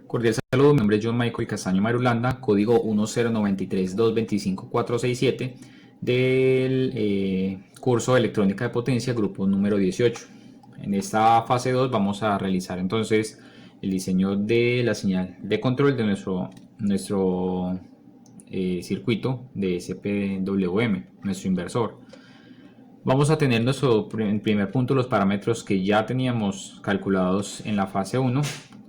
Cordial saludo, mi nombre es John Michael Castaño Marulanda, código 10932254467 del curso de electrónica de potencia, grupo número 18. En esta fase 2 vamos a realizar entonces el diseño de la señal de control de nuestro circuito de SPWM, nuestro inversor. Vamos a tener en primer punto los parámetros que ya teníamos calculados en la fase 1,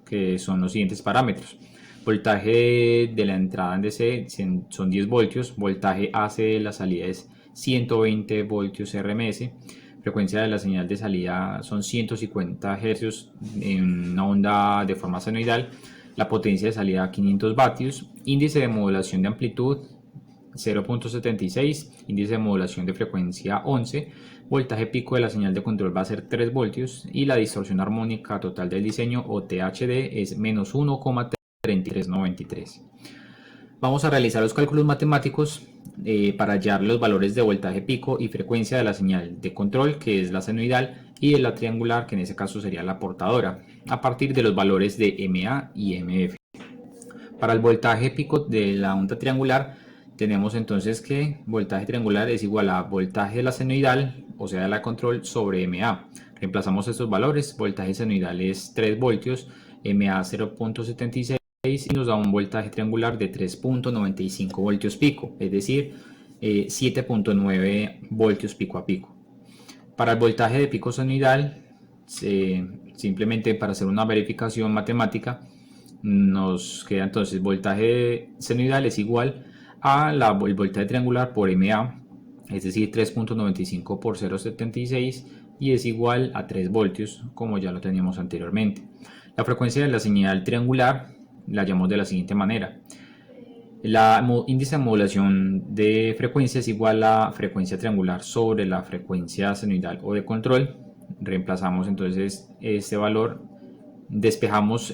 que son los siguientes parámetros. Voltaje de la entrada en DC son 10 voltios, voltaje AC de la salida es 120 voltios RMS, frecuencia de la señal de salida son 150 Hz en una onda de forma senoidal, la potencia de salida 500 vatios, índice de modulación de amplitud 0.76, índice de modulación de frecuencia 11, voltaje pico de la señal de control va a ser 3 voltios y la distorsión armónica total del diseño o THD es menos 1,3393. Vamos a realizar los cálculos matemáticos para hallar los valores de voltaje pico y frecuencia de la señal de control, que es la senoidal, y de la triangular, que en ese caso sería la portadora, a partir de los valores de MA y MF. Para el voltaje pico de la onda triangular, tenemos entonces que voltaje triangular es igual a voltaje de la senoidal, o sea de la control, sobre MA. Reemplazamos estos valores, voltaje senoidal es 3 voltios, MA 0.76 y nos da un voltaje triangular de 3.95 voltios pico, es decir, 7.9 voltios pico a pico. Para el voltaje de pico senoidal, simplemente para hacer una verificación matemática, nos queda entonces voltaje senoidal es igual a el voltaje triangular por MA, es decir 3.95 por 0.76 y es igual a 3 voltios, como ya lo teníamos anteriormente. La frecuencia de la señal triangular la llamamos de la siguiente manera: la índice de modulación de frecuencia es igual a frecuencia triangular sobre la frecuencia senoidal o de control. Reemplazamos entonces este valor, despejamos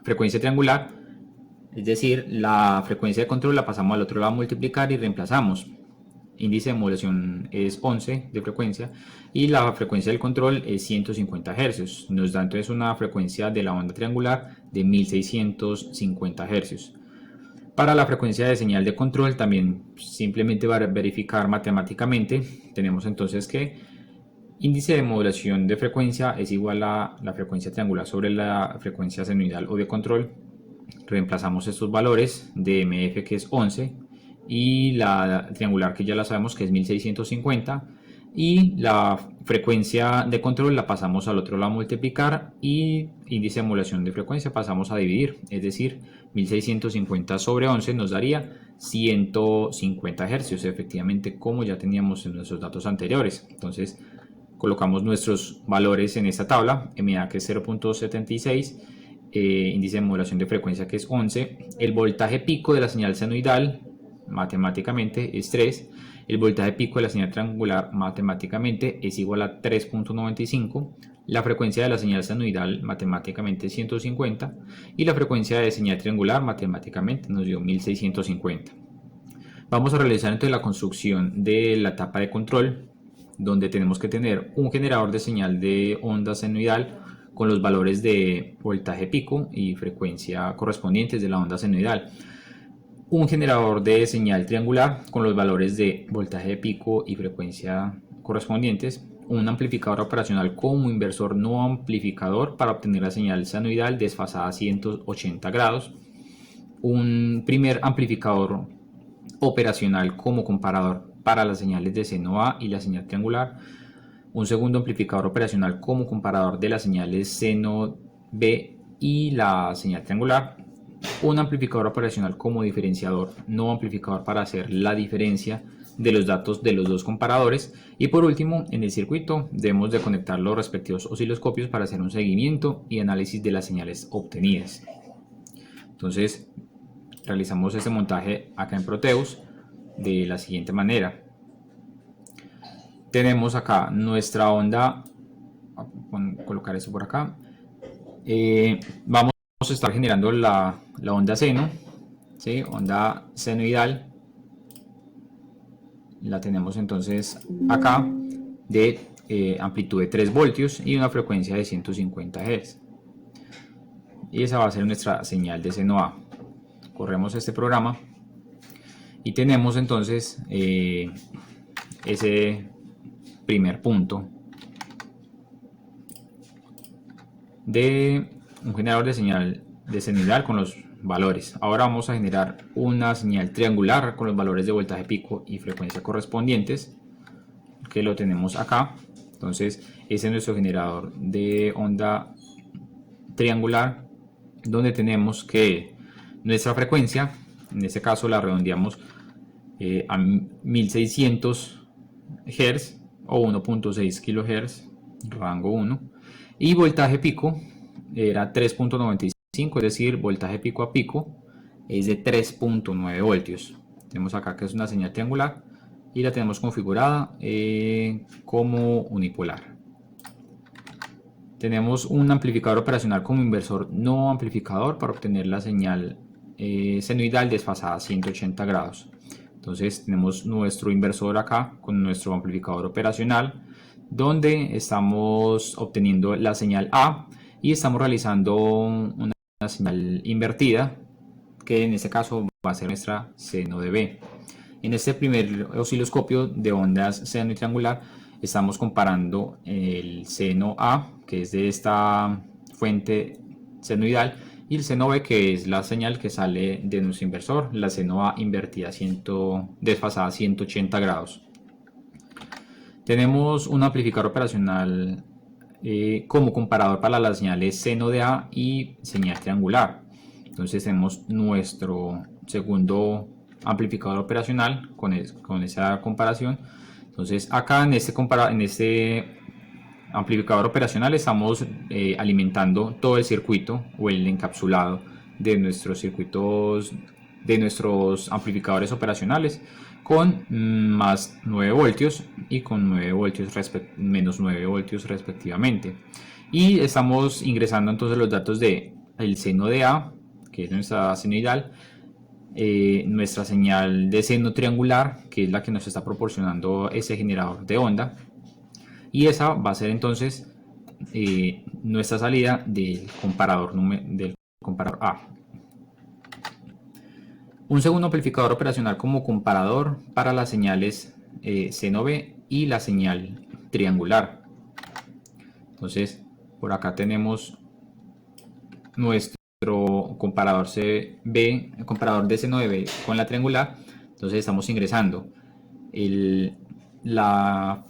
frecuencia triangular, es decir, la frecuencia de control la pasamos al otro lado a multiplicar y reemplazamos. Índice de modulación es 11 de frecuencia y la frecuencia del control es 150 Hz. Nos da entonces una frecuencia de la onda triangular de 1650 Hz. Para la frecuencia de señal de control también simplemente para verificar matemáticamente, tenemos entonces que índice de modulación de frecuencia es igual a la frecuencia triangular sobre la frecuencia senoidal o de control. Reemplazamos estos valores de MF, que es 11, y la triangular, que ya la sabemos que es 1650, y la frecuencia de control la pasamos al otro lado a multiplicar y índice de modulación de frecuencia pasamos a dividir, es decir, 1650 sobre 11 nos daría 150 Hz, efectivamente, como ya teníamos en nuestros datos anteriores. Entonces colocamos nuestros valores en esta tabla: MA, que es 0.76, índice de modulación de frecuencia, que es 11, el voltaje pico de la señal senoidal matemáticamente es 3, el voltaje pico de la señal triangular matemáticamente es igual a 3.95, la frecuencia de la señal senoidal matemáticamente es 150 y la frecuencia de señal triangular matemáticamente nos dio 1650. Vamos a realizar entonces la construcción de la etapa de control, donde tenemos que tener un generador de señal de onda senoidal con los valores de voltaje pico y frecuencia correspondientes de la onda senoidal, un generador de señal triangular con los valores de voltaje pico y frecuencia correspondientes, un amplificador operacional como inversor no amplificador para obtener la señal senoidal desfasada a 180 grados, un primer amplificador operacional como comparador para las señales de seno A y la señal triangular, un segundo amplificador operacional como comparador de las señales seno B y la señal triangular, un amplificador operacional como diferenciador no amplificador para hacer la diferencia de los datos de los dos comparadores, y por último, en el circuito debemos de conectar los respectivos osciloscopios para hacer un seguimiento y análisis de las señales obtenidas. Entonces realizamos este montaje acá en Proteus de la siguiente manera. Tenemos acá nuestra onda, voy a colocar esto por acá, vamos a estar generando la onda seno, ¿sí? Onda senoidal, la tenemos entonces acá de amplitud de 3 voltios y una frecuencia de 150 Hz. y esa va a ser nuestra señal de seno A. Corremos este programa y tenemos entonces ese primer punto de un generador de señal de senoidal con los valores. Ahora vamos a generar una señal triangular con los valores de voltaje pico y frecuencia correspondientes, que lo tenemos acá. Entonces ese es nuestro generador de onda triangular, donde tenemos que nuestra frecuencia, en este caso la redondeamos a 1600 Hz o 1.6 kHz, rango 1, y voltaje pico era 3.95, es decir, voltaje pico a pico es de 3.9 voltios. Tenemos acá que es una señal triangular y la tenemos configurada como unipolar. Tenemos un amplificador operacional como inversor no amplificador para obtener la señal senoidal desfasada a 180 grados. Entonces tenemos nuestro inversor acá con nuestro amplificador operacional, donde estamos obteniendo la señal A y estamos realizando una señal invertida, que en este caso va a ser nuestra seno de B. En este primer osciloscopio de ondas seno y triangular estamos comparando el seno A, que es de esta fuente senoidal, y el seno B, que es la señal que sale de nuestro inversor, la seno A invertida desfasada a 180 grados. Tenemos un amplificador operacional como comparador para las señales seno de A y señal triangular. Entonces tenemos nuestro segundo amplificador operacional con esa comparación. Entonces acá en este amplificador operacional estamos alimentando todo el circuito o el encapsulado de nuestros circuitos, de nuestros amplificadores operacionales, con más 9 voltios y con 9 voltios menos 9 voltios respectivamente. Y estamos ingresando entonces los datos de el seno de A, que es nuestra senoidal, nuestra señal de seno triangular, que es la que nos está proporcionando ese generador de onda, y esa va a ser entonces nuestra salida del comparador A. Un segundo amplificador operacional como comparador para las señales seno B y la señal triangular. Entonces por acá tenemos nuestro comparador comparador de seno de B con la triangular. Entonces estamos ingresando la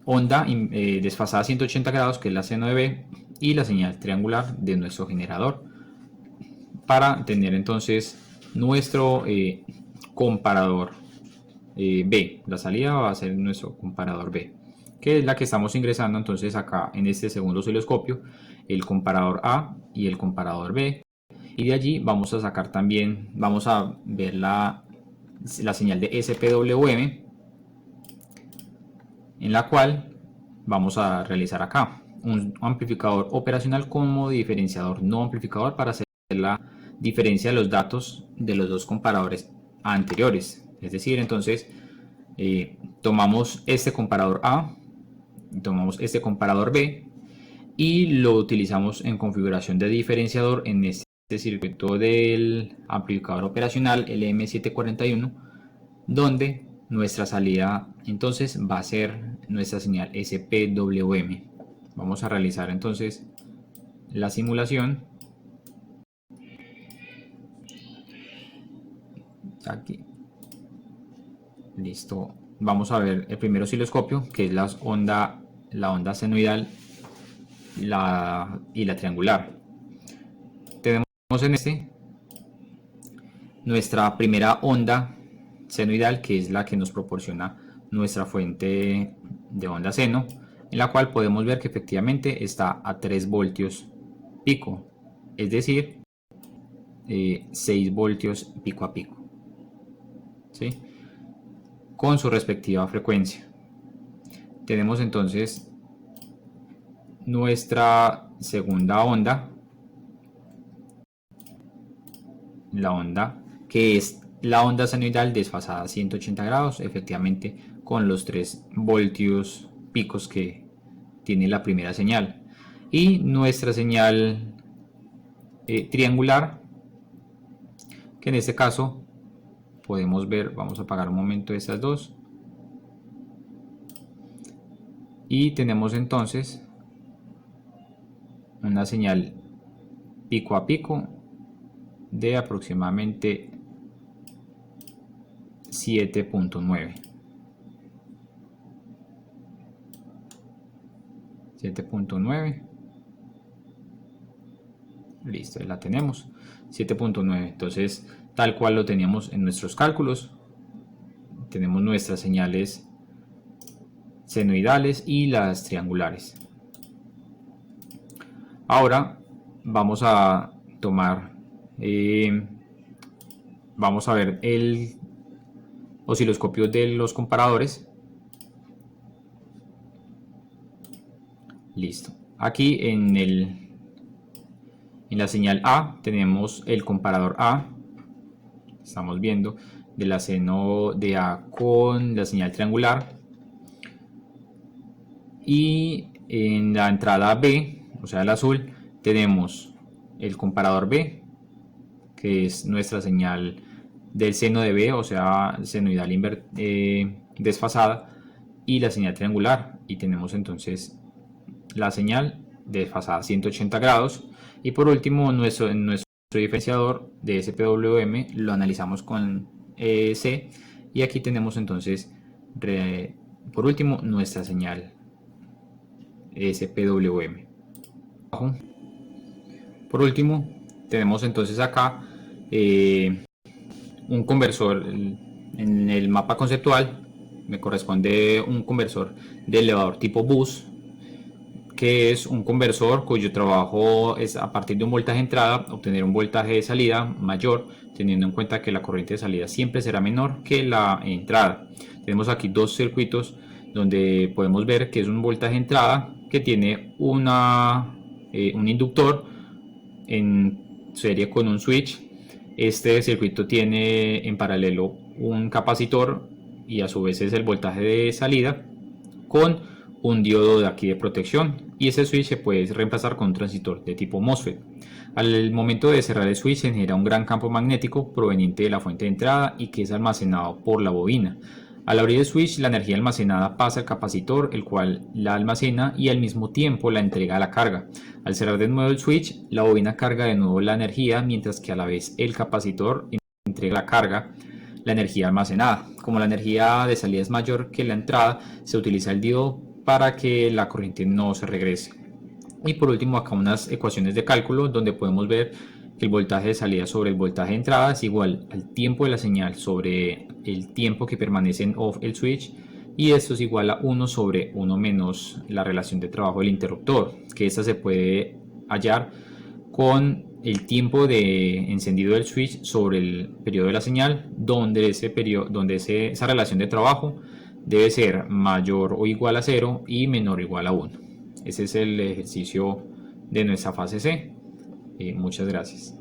onda desfasada a 180 grados, que es la seno de B, y la señal triangular de nuestro generador, para tener entonces nuestro comparador B. La salida va a ser nuestro comparador B, que es la que estamos ingresando entonces acá en este segundo osciloscopio, el comparador A y el comparador B, y de allí vamos a sacar también, vamos a ver la señal de SPWM, en la cual vamos a realizar acá un amplificador operacional como diferenciador no amplificador para hacer la diferencia de los datos de los dos comparadores anteriores. Es decir, entonces tomamos este comparador A, tomamos este comparador B y lo utilizamos en configuración de diferenciador en este circuito del amplificador operacional LM741, donde nuestra salida entonces va a ser nuestra señal SPWM. Vamos a realizar entonces la simulación. Aquí. Listo. Vamos a ver el primer osciloscopio, que es la onda senoidal y la triangular. Tenemos en este nuestra primera onda senoidal, que es la que nos proporciona nuestra fuente de onda seno, en la cual podemos ver que efectivamente está a 3 voltios pico, es decir, 6 voltios pico a pico, ¿sí?, con su respectiva frecuencia. Tenemos entonces nuestra segunda onda, la onda que es la onda senoidal desfasada a 180 grados, efectivamente con los 3 voltios picos que tiene la primera señal, y nuestra señal triangular, que en este caso podemos ver, vamos a apagar un momento estas dos, y tenemos entonces una señal pico a pico de aproximadamente 7.9. 7.9. Listo, ahí la tenemos. 7.9. Entonces, tal cual lo teníamos en nuestros cálculos. Tenemos nuestras señales senoidales y las triangulares. Ahora vamos a tomar, vamos a ver el osciloscopio de los comparadores. Listo. Aquí en la señal A tenemos el comparador A. Estamos viendo de la seno de A con la señal triangular. Y en la entrada B, o sea el azul, tenemos el comparador B, que es nuestra señal del seno de B, o sea senoidal desfasada, y la señal triangular. Y tenemos entonces la señal desfasada 180 grados. Y por último, nuestro diferenciador de SPWM lo analizamos con C, y aquí tenemos entonces por último nuestra señal SPWM. Por último tenemos entonces acá un conversor. En el mapa conceptual me corresponde un conversor de elevador tipo bus, que es un conversor cuyo trabajo es, a partir de un voltaje de entrada, obtener un voltaje de salida mayor, teniendo en cuenta que la corriente de salida siempre será menor que la entrada. Tenemos aquí dos circuitos donde podemos ver que es un voltaje de entrada que tiene un inductor en serie con un switch. Este circuito tiene en paralelo un capacitor, y a su vez es el voltaje de salida, con un diodo de aquí de protección, y ese switch se puede reemplazar con un transistor de tipo MOSFET. Al momento de cerrar el switch se genera un gran campo magnético proveniente de la fuente de entrada y que es almacenado por la bobina. Al abrir el switch, la energía almacenada pasa al capacitor, el cual la almacena y al mismo tiempo la entrega a la carga. Al cerrar de nuevo el switch, la bobina carga de nuevo la energía, mientras que a la vez el capacitor entrega la carga, la energía almacenada. Como la energía de salida es mayor que la entrada, se utiliza el diodo para que la corriente no se regrese. Y por último, acá unas ecuaciones de cálculo donde podemos ver que el voltaje de salida sobre el voltaje de entrada es igual al tiempo de la señal sobre el tiempo que permanece en off el switch, y esto es igual a 1 sobre 1 menos la relación de trabajo del interruptor, que esta se puede hallar con el tiempo de encendido del switch sobre el periodo de la señal, donde esa relación de trabajo debe ser mayor o igual a 0 y menor o igual a 1. Ese es el ejercicio de nuestra fase C. Muchas gracias.